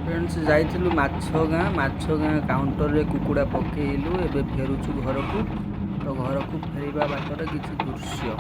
Friends जाइलु माछ गाँ counter रे कुकुड़ा पकेलु एबे फेरुछु घर को। तो घर को फेरिबा बाटर किछि दृश्य।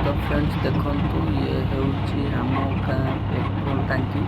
तो फ्रेंड्स देखंतु ये हेउची आम गाँ पेट्रोल टांकी।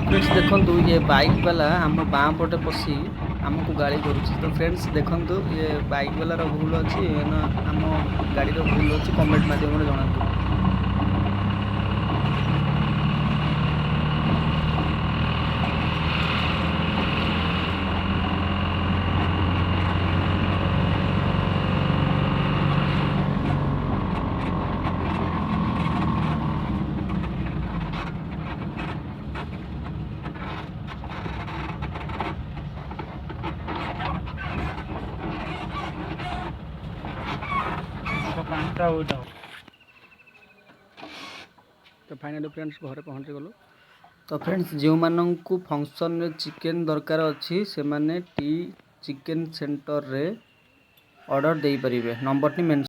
फ्रेंड्स देखंतु ये बाइक वाला आम बाँ पटे पशी आमको गाड़ी करुच्ची। तो फ्रेंड्स देखंतु ये बाइक वाला भूल अच्छी ना आम गाड़ी भूल अच्छी कमेंट माध्यम जनातु। तो फाइनली फ्रेंड्स घर पहुँची गलु। तो फ्रेंड्स जो मानू फंक्शन रे चिकेन दरकार अच्छी से माने टी चिकेन सेंटर रे ऑर्डर दे पारिबे। नंबर टी मेंशन